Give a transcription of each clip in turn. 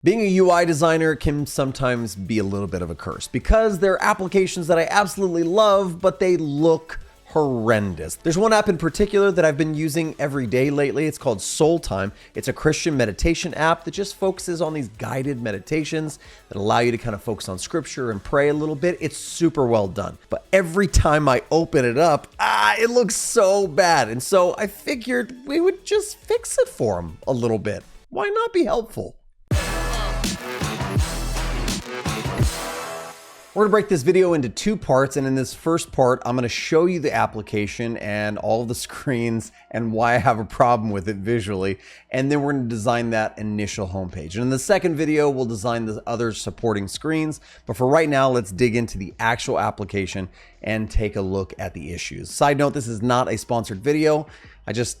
Being a UI designer can sometimes be a little bit of a curse because there are applications that I absolutely love, but they look horrendous. There's one app in particular that I've been using every day lately. It's called Soul. It's a Christian meditation app that just focuses on these guided meditations that allow you to kind of focus on scripture and pray a little bit. It's super well done. But every time I open it up, it looks so bad. And so I figured we would just fix it for them a little bit. Why not be helpful? We're gonna break this video into two parts, and in this first part, I'm gonna show you the application and all of the screens and why I have a problem with it visually, and then we're gonna design that initial homepage. And in the second video, we'll design the other supporting screens, but for right now, let's dig into the actual application and take a look at the issues. Side note, this is not a sponsored video.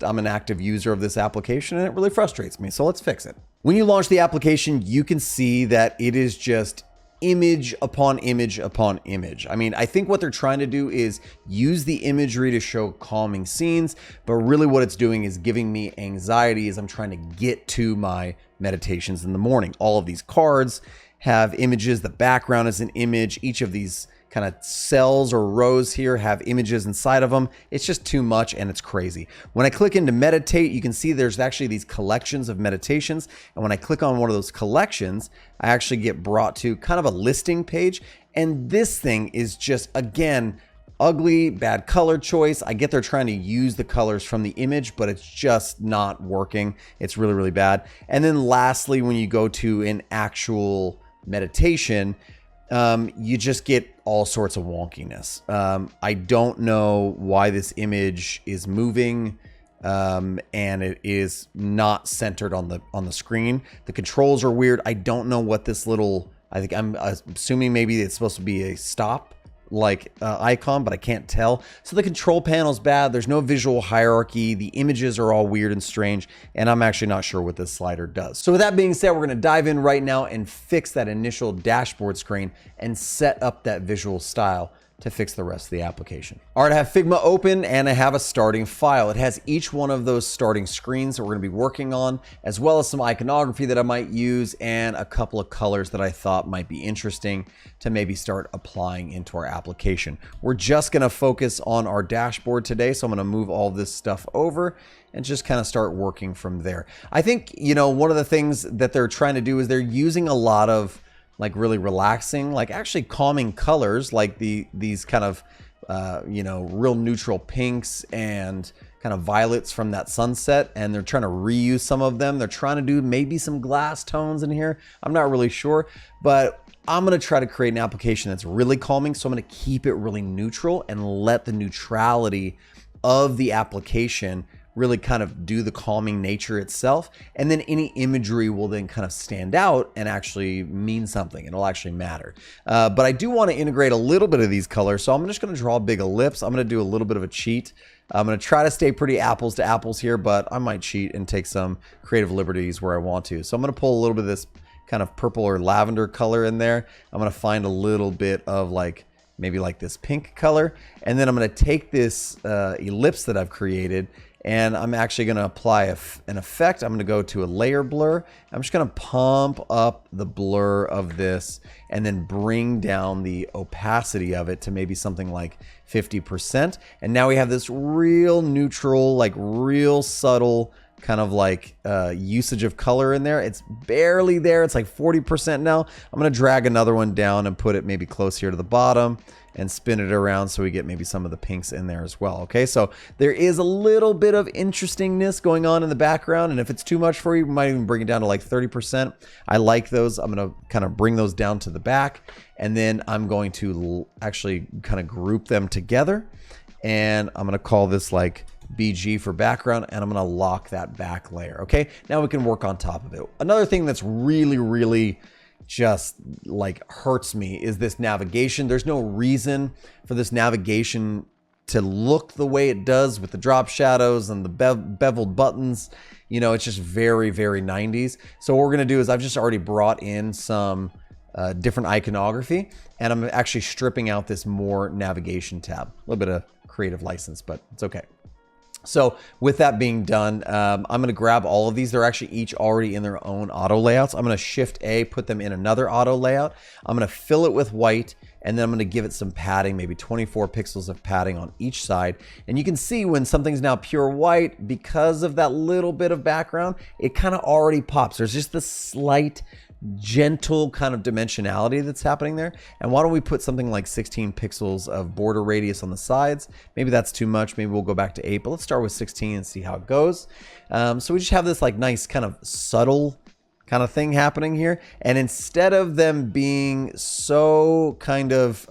I'm an active user of this application and it really frustrates me, so let's fix it. When you launch the application, you can see that it is just image upon image upon image. I mean, I think what they're trying to do is use the imagery to show calming scenes, but really what it's doing is giving me anxiety as I'm trying to get to my meditations in the morning. All of these cards have images, the background is an image, each of these kind of cells or rows here have images inside of them. It's just too much and it's crazy. When I click into meditate, you can see there's actually these collections of meditations. And when I click on one of those collections, I actually get brought to kind of a listing page. And this thing is just, again, ugly, bad color choice. I get they're trying to use the colors from the image, but it's just not working. It's really, really bad. And then lastly, when you go to an actual meditation, you just get all sorts of wonkiness. I don't know why this image is moving, and it is not centered on the screen. The controls are weird. I don't know what this little, I'm assuming maybe it's supposed to be a stop icon, but I can't tell. So the control panel's bad. There's no visual hierarchy. The images are all weird and strange, and I'm actually not sure what this slider does. So with that being said, we're gonna dive in right now and fix that initial dashboard screen and set up that visual style to fix the rest of the application. All right, I have Figma open and I have a starting file. It has each one of those starting screens that we're gonna be working on, as well as some iconography that I might use and a couple of colors that I thought might be interesting to maybe start applying into our application. We're just gonna focus on our dashboard today, so I'm gonna move all this stuff over and just kind of start working from there. I think, one of the things that they're trying to do is they're using a lot of really relaxing, actually calming colors, like these kind of, real neutral pinks and kind of violets from that sunset. And they're trying to reuse some of them. They're trying to do maybe some glass tones in here. I'm not really sure, but I'm going to try to create an application that's really calming. So I'm going to keep it really neutral and let the neutrality of the application really kind of do the calming nature itself. And then any imagery will then kind of stand out and actually mean something. It'll actually matter. But I do want to integrate a little bit of these colors. So I'm just going to draw a big ellipse. I'm going to do a little bit of a cheat. I'm going to try to stay pretty apples to apples here, but I might cheat and take some creative liberties where I want to. So I'm going to pull a little bit of this kind of purple or lavender color in there. I'm going to find a little bit of maybe this pink color. And then I'm going to take this ellipse that I've created, and I'm actually going to apply an effect. I'm going to go to a layer blur. I'm just going to pump up the blur of this and then bring down the opacity of it to maybe something like 50%. And now we have this real neutral, real subtle kind of usage of color in there. It's barely there. It's 40% now. I'm going to drag another one down and put it maybe close here to the bottom and spin it around so we get maybe some of the pinks in there as well. Okay, so there is a little bit of interestingness going on in the background, and if it's too much for you, we might even bring it down to 30%. I like those. I'm going to kind of bring those down to the back, and then I'm going to actually kind of group them together, and I'm going to call this BG for background, and I'm going to lock that back layer. Okay, now we can work on top of it. Another thing that's really just hurts me is this navigation. There's no reason for this navigation to look the way it does with the drop shadows and the beveled buttons. It's just very 90s. So what we're going to do is I've just already brought in some different iconography, and I'm actually stripping out this more navigation tab. A little bit of creative license, but it's okay. So with that being done, I'm going to grab all of these. They're actually each already in their own auto layouts. I'm going to Shift A, put them in another auto layout. I'm going to fill it with white, and then I'm going to give it some padding, maybe 24 pixels of padding on each side. And you can see when something's now pure white, because of that little bit of background, it kind of already pops. There's just this slight gentle kind of dimensionality that's happening there. And why don't we put something like 16 pixels of border radius on the sides? Maybe that's too much. Maybe we'll go back to 8, but let's start with 16 and see how it goes. So we just have this like nice kind of subtle kind of thing happening here. And instead of them being so kind of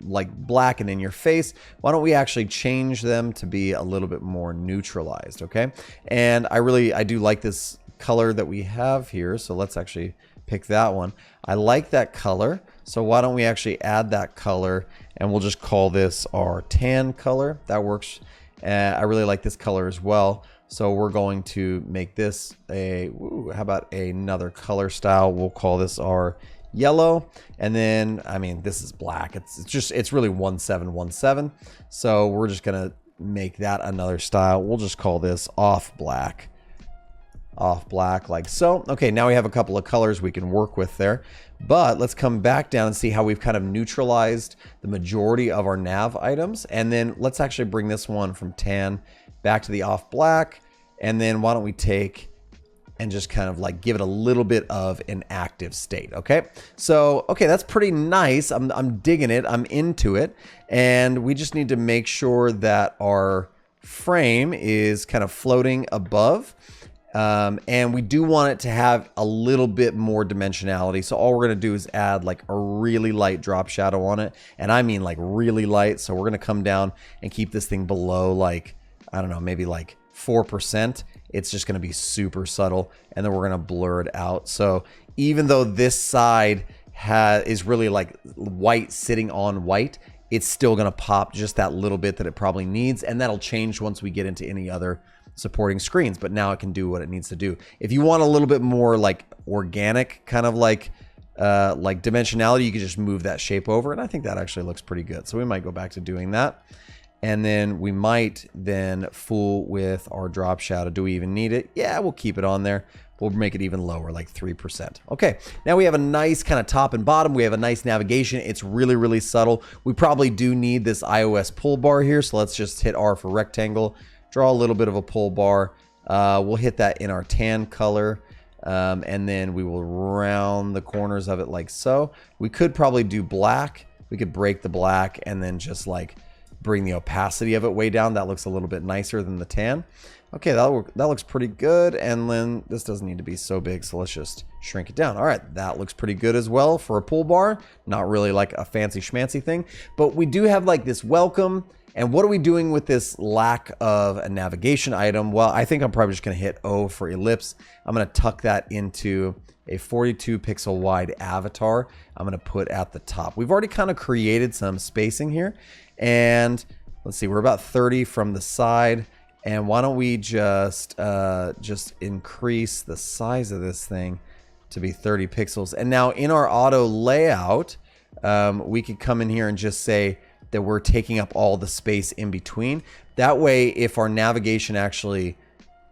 like black and in your face, why don't we actually change them to be a little bit more neutralized, okay? And I do like this color that we have here. So let's actually pick that one. I like that color. So why don't we actually add that color, and we'll just call this our tan color. That works. I really like this color as well. So we're going to make this how about another color style? We'll call this our yellow. And then, I mean, this is black. It's really 1717. So we're just going to make that another style. We'll just call this off black. Off black, like so. Okay, now we have a couple of colors we can work with there, but let's come back down and see how we've kind of neutralized the majority of our nav items. And then let's actually bring this one from tan back to the off black. And then why don't we take and just kind of like give it a little bit of an active state. Okay, so okay, that's pretty nice. I'm digging it. I'm into it. And we just need to make sure that our frame is kind of floating above. And we do want it to have a little bit more dimensionality. So all we're going to do is add like a really light drop shadow on it. And I mean like really light. So we're going to come down and keep this thing below like, I don't know, maybe like 4%. It's just going to be super subtle. And then we're going to blur it out. So even though this side is really like white sitting on white, it's still going to pop just that little bit that it probably needs. And that'll change once we get into any other supporting screens, but now it can do what it needs to do. If you want a little bit more like organic kind of like dimensionality, you can just move that shape over, and I think that actually looks pretty good. So we might go back to doing that, and then we might then fool with our drop shadow. Do we even need it? Yeah, we'll keep it on there. We'll make it even lower, like 3%. Okay, now we have a nice kind of top and bottom. We have a nice navigation. It's really, really subtle. We probably do need this iOS pull bar here, so let's just hit R for rectangle. Draw a little bit of a pull bar. We'll hit that in our tan color. And then we will round the corners of it like so. We could probably do black. We could break the black and then just like bring the opacity of it way down. That looks a little bit nicer than the tan. Okay, that looks pretty good. And then this doesn't need to be so big, so let's just shrink it down. All right, that looks pretty good as well for a pull bar. Not really like a fancy schmancy thing, but we do have like this welcome. And what are we doing with this lack of a navigation item? Well, I think I'm probably just going to hit O for ellipse. I'm going to tuck that into a 42 pixel wide avatar. I'm going to put at the top. We've already kind of created some spacing here. And let's see, we're about 30 from the side. And why don't we just increase the size of this thing to be 30 pixels. And now in our auto layout, we could come in here and just say that we're taking up all the space in between. That way, if our navigation actually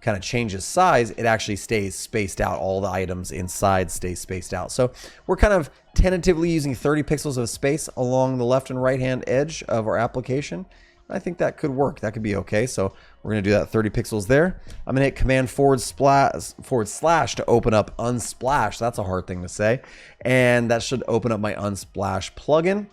kind of changes size, it actually stays spaced out. All the items inside stay spaced out. So we're kind of tentatively using 30 pixels of space along the left and right hand edge of our application. I think that could work. That could be okay. So we're going to do that 30 pixels there. I'm going to hit Command forward slash to open up Unsplash. That's a hard thing to say. And that should open up my Unsplash plugin.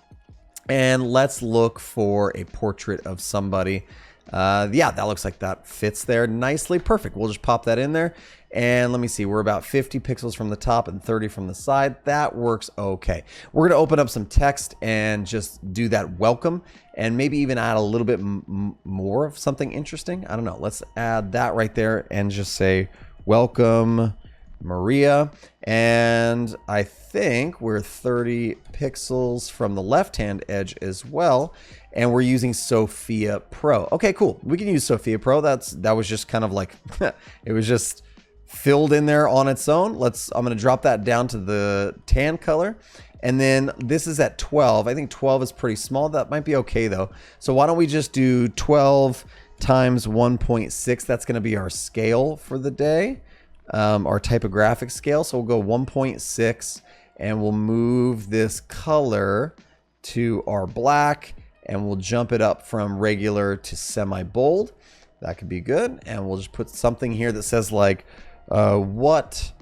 And let's look for a portrait of somebody. Yeah, that looks like that fits there nicely. Perfect. We'll just pop that in there. And let me see, we're about 50 pixels from the top and 30 from the side. That works okay. We're going to open up some text and just do that welcome and maybe even add a little bit more of something interesting. I don't know. Let's add that right there and just say welcome Maria. And I think we're 30 pixels from the left-hand edge as well. And we're using Sophia Pro. Okay, cool. We can use Sophia Pro. That was just kind of like, it was just filled in there on its own. I'm going to drop that down to the tan color. And then this is at 12. I think 12 is pretty small. That might be okay though. So why don't we just do 12 times 1.6. That's going to be our scale for the day, our typographic scale. So we'll go 1.6 and we'll move this color to our black and we'll jump it up from regular to semi-bold. That could be good. And we'll just put something here that says like, what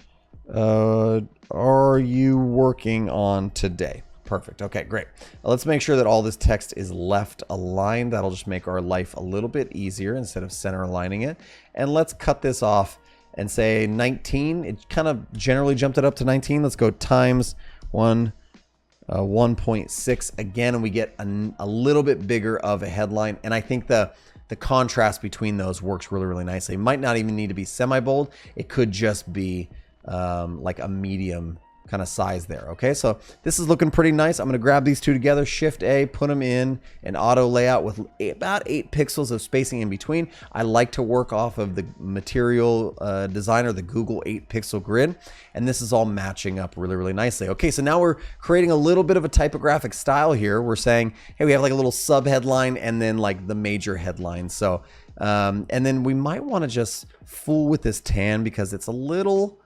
are you working on today? Perfect. Okay, great. Let's make sure that all this text is left aligned. That'll just make our life a little bit easier instead of center aligning it. And let's cut this off and say 19. It kind of generally jumped it up to 19. Let's go times 1.6 again, and we get a little bit bigger of a headline. And I think the contrast between those works really, really nicely. It might not even need to be semi-bold. It could just be like a medium kind of size there. Okay, so this is looking pretty nice. I'm going to grab these two together, Shift A, put them in an auto layout with about 8 pixels of spacing in between. I like to work off of the material designer, the Google 8 pixel grid, and this is all matching up really, really nicely. Okay, so now we're creating a little bit of a typographic style here. We're saying, hey, we have like a little sub headline and then like the major headline. So and then we might want to just fool with this tan because it's a little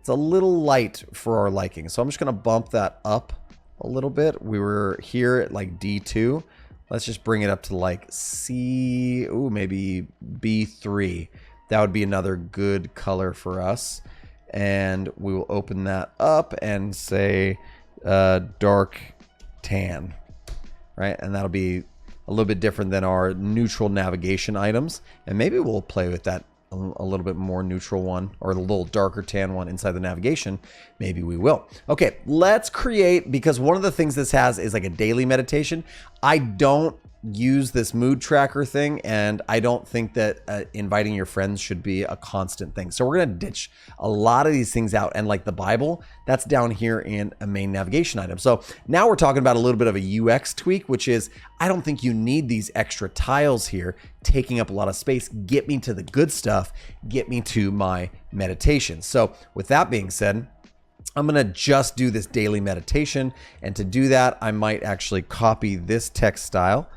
light for our liking. So I'm just going to bump that up a little bit. We were here at like D2. Let's just bring it up to like C, maybe B3. That would be another good color for us. And we will open that up and say dark tan, right? And that'll be a little bit different than our neutral navigation items. And maybe we'll play with that a little bit more neutral one, or the little darker tan one inside the navigation. Maybe we will. Okay, let's create, because one of the things this has is like a daily meditation. I don't use this mood tracker thing, and I don't think that inviting your friends should be a constant thing. So we're going to ditch a lot of these things out, and like the Bible, that's down here in a main navigation item. So now we're talking about a little bit of a UX tweak, which is I don't think you need these extra tiles here taking up a lot of space. Get me to the good stuff. Get me to my meditation. So with that being said, I'm going to just do this daily meditation. And to do that, I might actually copy this text style.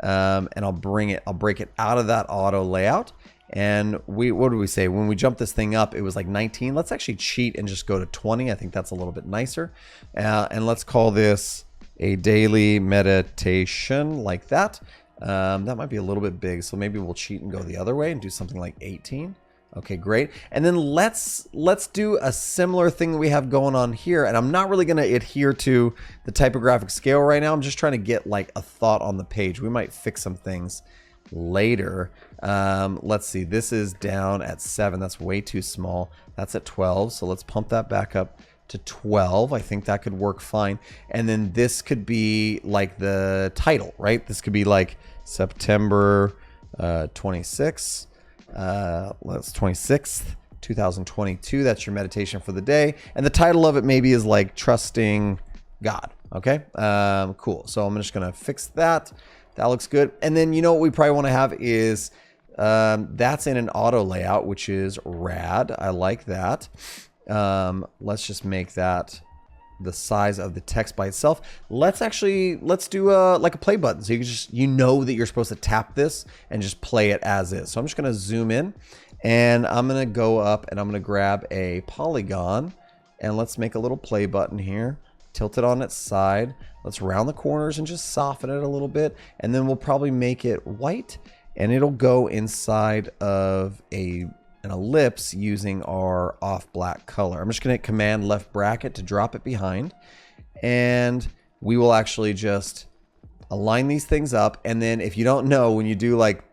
And I'll break it out of that auto layout. And what did we say? When we jump this thing up, it was like 19. Let's actually cheat and just go to 20. I think that's a little bit nicer. And let's call this a daily meditation like that. That might be a little bit big. So maybe we'll cheat and go the other way and do something like 18. Okay, great. And then let's do a similar thing that we have going on here. And I'm not really going to adhere to the typographic scale right now. I'm just trying to get like a thought on the page. We might fix some things later. Let's see. This is down at 7. That's way too small. That's at 12. So let's pump that back up to 12. I think that could work fine. And then this could be like the title, right? This could be like September 26th. That's 26th, 2022. That's your meditation for the day. And the title of it maybe is like Trusting God. Okay. Cool. So I'm just going to fix that. That looks good. And then, you know, what we probably want to have is, that's in an auto layout, which is rad. I like that. Let's just make that the size of the text by itself. Let's do like a play button. So you can just, you know that you're supposed to tap this and just play it as is. So I'm just going to zoom in and I'm going to go up and I'm going to grab a polygon and let's make a little play button here. Tilt it on its side. Let's round the corners and just soften it a little bit. And then we'll probably make it white and it'll go inside of an ellipse using our off black color. I'm just going to hit Command left bracket to drop it behind. And we will actually just align these things up. And then if you don't know, when you do like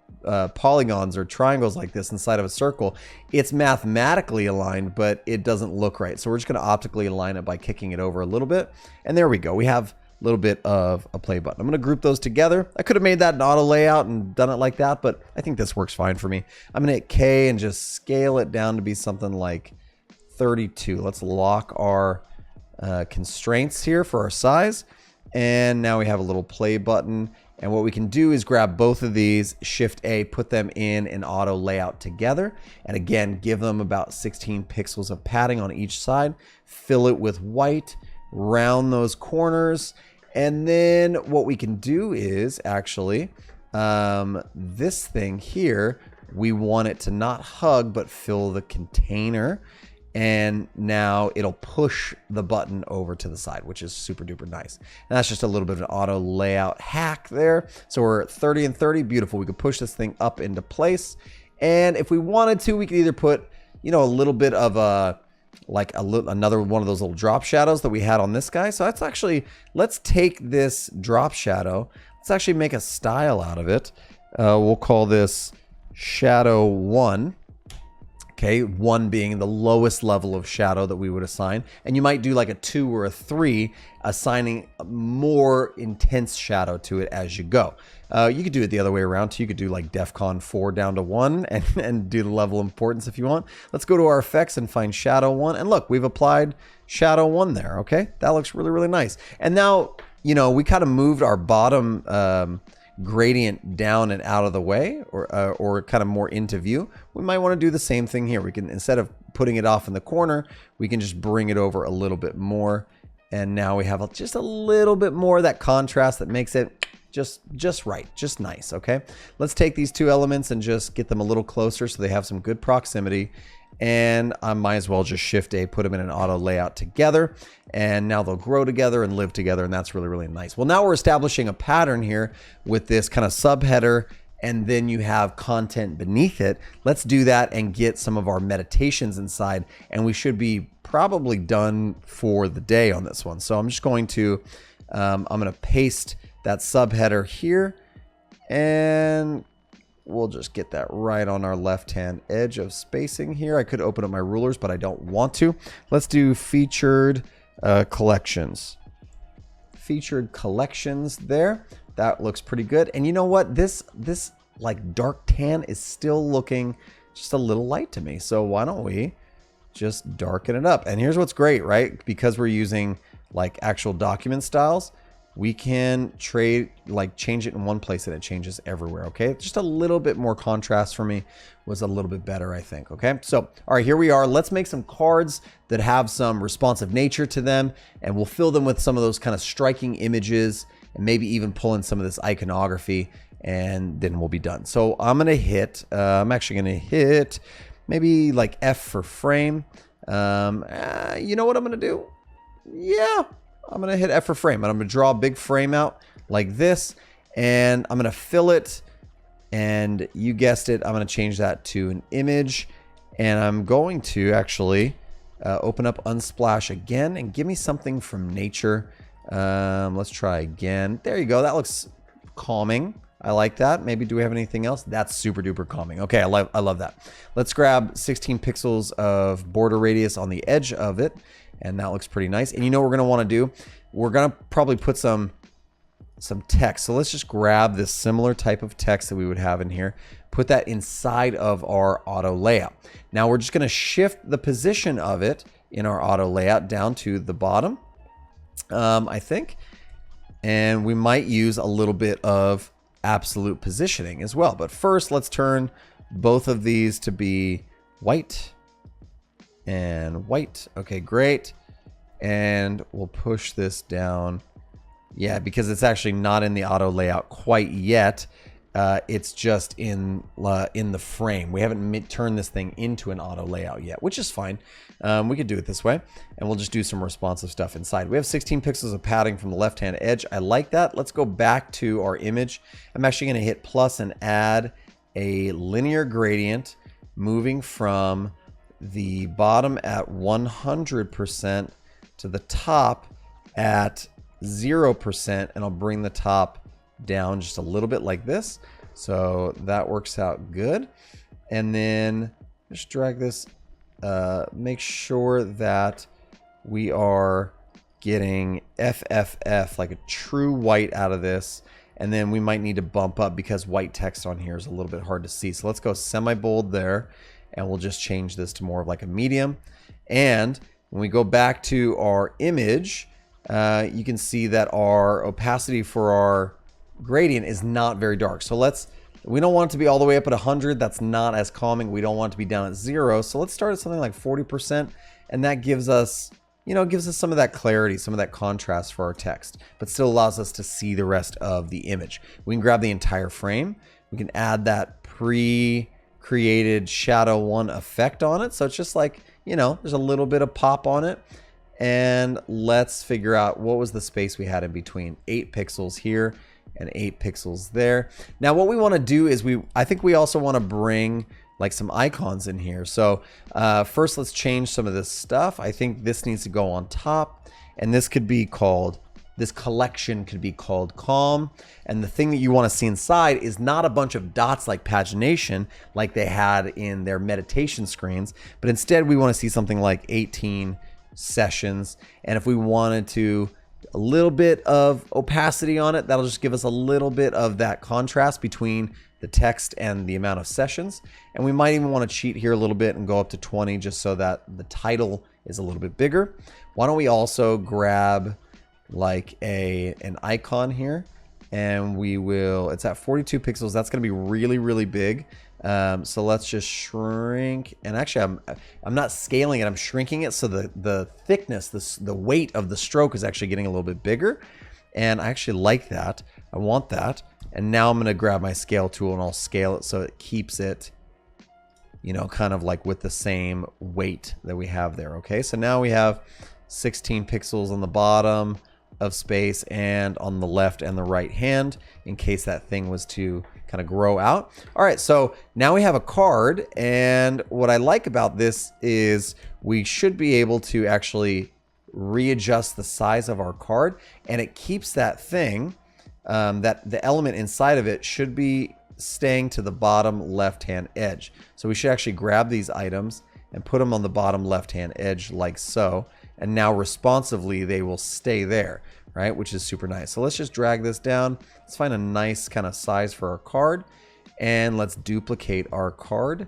polygons or triangles like this inside of a circle, it's mathematically aligned, but it doesn't look right. So we're just going to optically align it by kicking it over a little bit. And there we go. We have a little bit of a play button. I'm going to group those together. I could have made that an auto layout and done it like that, but I think this works fine for me. I'm going to hit K and just scale it down to be something like 32. Let's lock our constraints here for our size. And now we have a little play button. And what we can do is grab both of these, Shift A, put them in an auto layout together. And again, give them about 16 pixels of padding on each side. Fill it with white, round those corners. And then what we can do is actually this thing here, we want it to not hug, but fill the container. And now it'll push the button over to the side, which is super duper nice. And that's just a little bit of an auto layout hack there. So we're at 30 and 30, beautiful. We could push this thing up into place. And if we wanted to, we could either put, you know, a little bit of a, like another one of those little drop shadows that we had on this guy. So that's actually, let's take this drop shadow. Let's actually make a style out of it. We'll call this shadow 1. Okay, 1 being the lowest level of shadow that we would assign. And you might do like a 2 or a 3, assigning a more intense shadow to it as you go. You could do it the other way around too. You could do like DEFCON 4 down to 1 and do the level of importance if you want. Let's go to our effects and find shadow 1. And look, we've applied shadow 1 there, okay? That looks really, really nice. And now, you know, we kind of moved our bottom gradient down and out of the way, or kind of more into view. We might want to do the same thing here. We can, instead of putting it off in the corner, we can just bring it over a little bit more. And now we have just a little bit more of that contrast that makes it just right, just nice. Okay, let's take these two elements and just get them a little closer so they have some good proximity. And I might as well just Shift A, put them in an auto layout together. And now they'll grow together and live together. And that's really, really nice. Well, now we're establishing a pattern here with this kind of subheader. And then you have content beneath it. Let's do that and get some of our meditations inside. And we should be probably done for the day on this one. So I'm just going to, I'm going to paste that subheader here. And we'll just get that right on our left-hand edge of spacing here. I could open up my rulers, but I don't want to. Let's do featured collections. Featured collections there. That looks pretty good. And you know what? This like dark tan is still looking just a little light to me. So why don't we just darken it up? And here's what's great, right? Because we're using like actual document styles, we can change it in one place and it changes everywhere. Okay, just a little bit more contrast for me was a little bit better, I think. Okay, so all right, here we are. Let's make some cards that have some responsive nature to them, and we'll fill them with some of those kind of striking images, and maybe even pull in some of this iconography, and then we'll be done. So I'm gonna hit, I'm actually gonna hit maybe like F for frame. You know what I'm gonna do? Yeah, I'm going to hit F for frame, and I'm going to draw a big frame out like this, and I'm going to fill it, and you guessed it, I'm going to change that to an image, and I'm going to actually open up Unsplash again and give me something from nature. Let's try again. There you go. That looks calming. I like that. Maybe do we have anything else? That's super duper calming. Okay, I love that. Let's grab 16 pixels of border radius on the edge of it. And that looks pretty nice. And you know what we're going to want to do? We're going to probably put some text. So let's just grab this similar type of text that we would have in here. Put that inside of our auto layout. Now we're just going to shift the position of it in our auto layout down to the bottom, I think. And we might use a little bit of absolute positioning as well. But first, let's turn both of these to be white. And white. Okay, great. And we'll push this down. Yeah, because it's actually not in the auto layout quite yet. It's just in the frame. We haven't turned this thing into an auto layout yet, which is fine. We could do it this way, and we'll just do some responsive stuff inside. We have 16 pixels of padding from the left-hand edge. I like that. Let's go back to our image. I'm actually going to hit plus and add a linear gradient moving from the bottom at 100% to the top at 0%, and I'll bring the top down just a little bit like this. So that works out good. And then just drag this, make sure that we are getting FFF, like a true white out of this. And then we might need to bump up because white text on here is a little bit hard to see. So let's go semi-bold there. And we'll just change this to more of like a medium. And when we go back to our image, you can see that our opacity for our gradient is not very dark. So we don't want it to be all the way up at 100. That's not as calming. We don't want it to be down at 0. So let's start at something like 40%. And that gives us gives us some of that clarity, some of that contrast for our text, but still allows us to see the rest of the image. We can grab the entire frame. We can add that pre-created shadow 1 effect on it. So it's just like, there's a little bit of pop on it. And let's figure out what was the space we had in between. 8 pixels here and 8 pixels there. Now what we want to do is I think we also want to bring like some icons in here. So first let's change some of this stuff. I think this needs to go on top, and this collection could be called calm. And the thing that you want to see inside is not a bunch of dots like pagination like they had in their meditation screens, but instead we want to see something like 18 sessions. And if we wanted to a little bit of opacity on it, that'll just give us a little bit of that contrast between the text and the amount of sessions. And we might even want to cheat here a little bit and go up to 20 just so that the title is a little bit bigger. Why don't we also grab like an icon here, and it's at 42 pixels. That's going to be really, really big. So let's just shrink, and actually I'm not scaling it, I'm shrinking it, so the thickness, the weight of the stroke is actually getting a little bit bigger, and I actually like that. I want that. And now I'm going to grab my scale tool and I'll scale it so it keeps it, kind of like with the same weight that we have there. Okay, so now we have 16 pixels on the bottom of space and on the left and the right hand in case that thing was to kind of grow out. All right, so now we have a card, and what I like about this is we should be able to actually readjust the size of our card, and it keeps that thing, that the element inside of it should be staying to the bottom left-hand edge. So we should actually grab these items and put them on the bottom left-hand edge like so. And now responsively, they will stay there, right? Which is super nice. So let's just drag this down. Let's find a nice kind of size for our card, and let's duplicate our card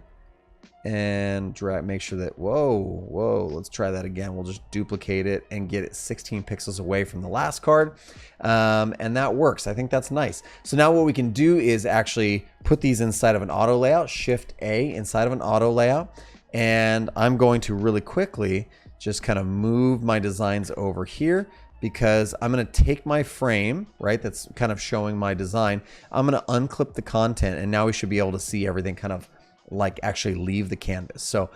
and make sure that, whoa, let's try that again. We'll just duplicate it and get it 16 pixels away from the last card. And that works. I think that's nice. So now what we can do is actually put these inside of an auto layout, Shift A inside of an auto layout. And I'm going to really quickly just kind of move my designs over here, because I'm going to take my frame, right, that's kind of showing my design. I'm going to unclip the content, and now we should be able to see everything kind of like actually leave the canvas. So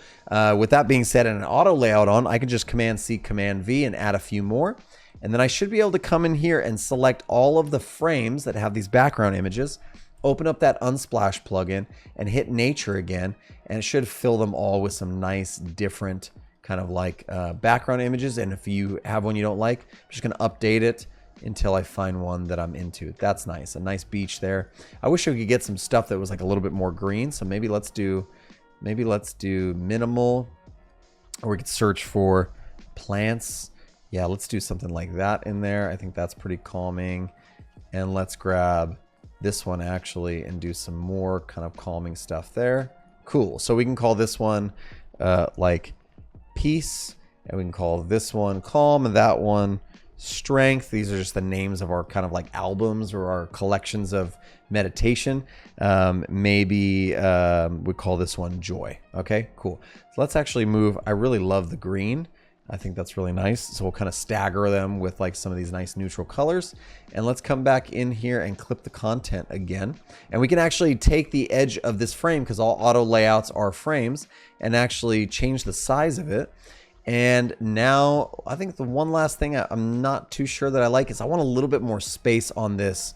with that being said, and an auto layout on, I can just Command C, Command V and add a few more. And then I should be able to come in here and select all of the frames that have these background images, open up that Unsplash plugin and hit nature again, and it should fill them all with some nice different kind of like background images. And if you have one you don't like, I'm just going to update it until I find one that I'm into. That's nice. A nice beach there. I wish I could get some stuff that was like a little bit more green. So maybe let's do minimal, or we could search for plants. Yeah, let's do something like that in there. I think that's pretty calming. And let's grab this one actually and do some more kind of calming stuff there. Cool. So we can call this one like peace, and we can call this one calm, and that one strength. These are just the names of our kind of like albums or our collections of meditation. Maybe we call this one joy. Okay, cool. So let's actually move. I really love the green. I think that's really nice. So we'll kind of stagger them with like some of these nice neutral colors. And let's come back in here and clip the content again. And we can actually take the edge of this frame, because all auto layouts are frames, and actually change the size of it. And now I think the one last thing I'm not too sure that I like is I want a little bit more space on this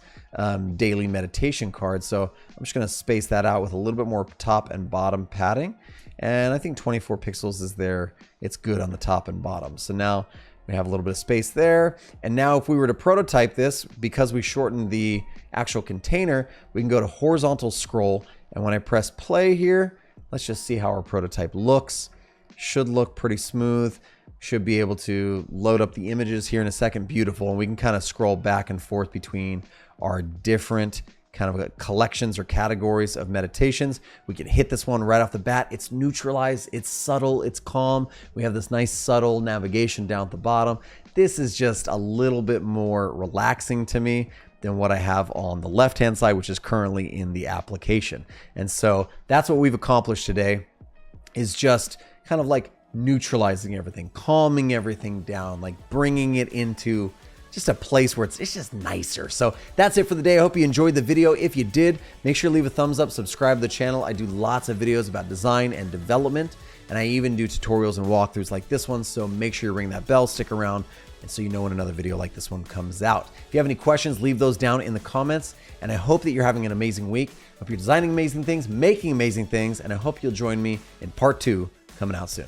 daily meditation card. So I'm just going to space that out with a little bit more top and bottom padding. And I think 24 pixels is there. It's good on the top and bottom. So now we have a little bit of space there. And now if we were to prototype this, because we shortened the actual container, we can go to horizontal scroll. And when I press play here, let's just see how our prototype looks. Should look pretty smooth. Should be able to load up the images here in a second. Beautiful. And we can kind of scroll back and forth between our different kind of collections or categories of meditations. We can hit this one right off the bat. It's neutralized, it's subtle, it's calm. We have this nice subtle navigation down at the bottom. This is just a little bit more relaxing to me than what I have on the left-hand side, which is currently in the application. And so that's what we've accomplished today, is just kind of like neutralizing everything, calming everything down, like bringing it into just a place where it's just nicer. So that's it for the day. I hope you enjoyed the video. If you did, make sure to leave a thumbs up, subscribe to the channel. I do lots of videos about design and development, and I even do tutorials and walkthroughs like this one. So make sure you ring that bell, stick around, and so you know when another video like this one comes out. If you have any questions, leave those down in the comments. And I hope that you're having an amazing week. I hope you're designing amazing things, making amazing things, and I hope you'll join me in part 2 coming out soon.